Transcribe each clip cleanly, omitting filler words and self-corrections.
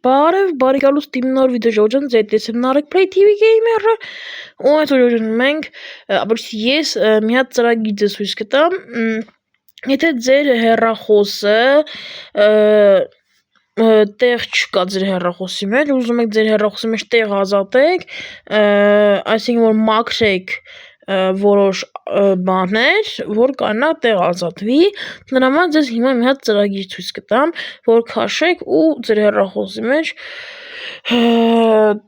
Բարև, բարի գալուս իմ նոր վիդեո ժողովուրդ, ձեզ ես եմ Նարեկ Play TV Gamer-ը, ու այսօր ժողովուրդ մենք, ապրիչ ես մի հատ ծրագիր ձեզ ցույց կտամ, եթե ձեր հեռախոսը տեղ չկա ձեր հեռախոսի մեջ, ուզում եք ձեր հեռախոսի մեջ տեղ ազատեք, այսինքն որ մաքրեք որոշ բաներ, որ կանա տեղ ազատվի, նրա համար ձեզ հիմա մի հատ ծրագիր ցույց կտամ, որ քաշեք ու ձեր հեռախոսի մեջ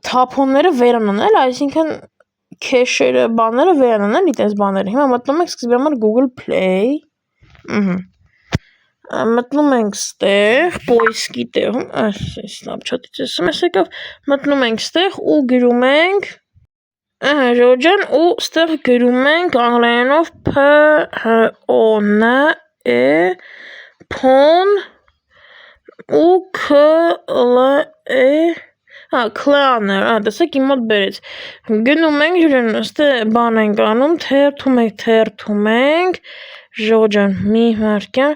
թափոնները վերանանել, այսինքն քեշերը, բաները վերանանել, այդպես բաները։ Հիմա մտնում ենք սկզբի համար Google Play, մտնում ենք ստեղ, պոիսկի տեղում, Snapchat-ից ասում ես եկավ, մտնում ենք ստեղ ու գրում ենք Ժոջան ու ստեղ գրում ենք անգլերենով P-H-O-N-E Phone ու K-L-E Cleaner, տեսեք իմ մոտ բերեց, գնում ենք ժոջան, ստեղ բան ենք անում, թերթում ենք, ժոջան, մի վարքյան,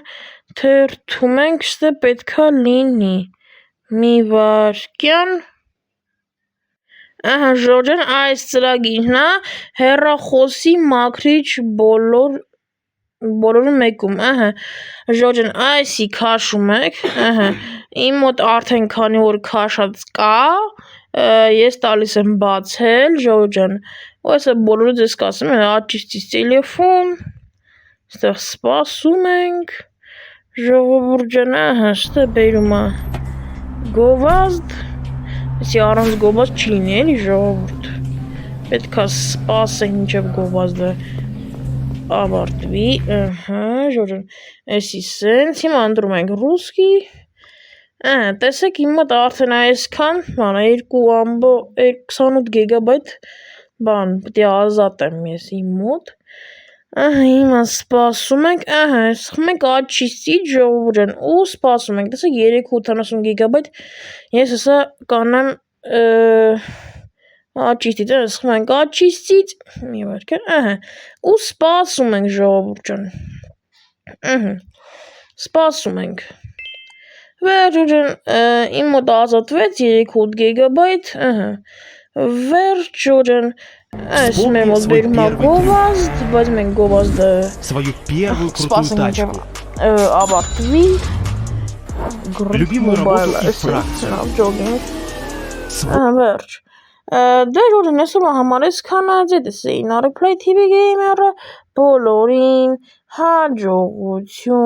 թերթում ենք, ստեղ պետքա լինի, մի վարքյան, ժոջան, այս ծրագիրն է հեռախոսի մաքրիչ բոլորը մեկում, ժոջան, այսի քաշում եք, իմ մոտ արդեն քանի որ քաշած կա, ես տալիս եմ բացել, ժոջան, ու այսը բոլորը ձեզ կասեմ, աչիստից տելեֆոն, ստեղ սպասում ենք, ժողովուրդ ջան, ստեղ բերում է գովազդ, Այսի առանց գովազդ չի լինի, էլի ժողովուրդ, պետք է սպասենք մինչև գովազդը ավարտվի, ժոջան, այսի սենց, հիմա ընտրում ենք ռուսկի, տեսեք իմ մոտ արդեն այսքան, 28 գիգաբայթ բան, պետք է ազատեմ ես իմ մոտ, հիմա սպասում ենք, սխում ենք աչիստից ժողովուրդ ու սպասում ենք, տեսեք 380 գիգաբայթ, ես հսա կանեմ աչիստից, սխում ենք աչիստից, մի վարկյան, ու սպասում ենք ժողովուրդ ջան, սպասում ենք, վերջոջան, իմ մոտ ազատվեց 3-8 գիգաբայթ, վերջ ժոջան, այս մեր մոտ բերում է գովազդ, բայց մենք գովազդը սպասենք մինչև ավարտվի, վերջ, դե ժոջան, այսօր համար այսքան է, ձեզ էի Նարեկ Play TV Gamer-ը, բոլորին հաջողություն։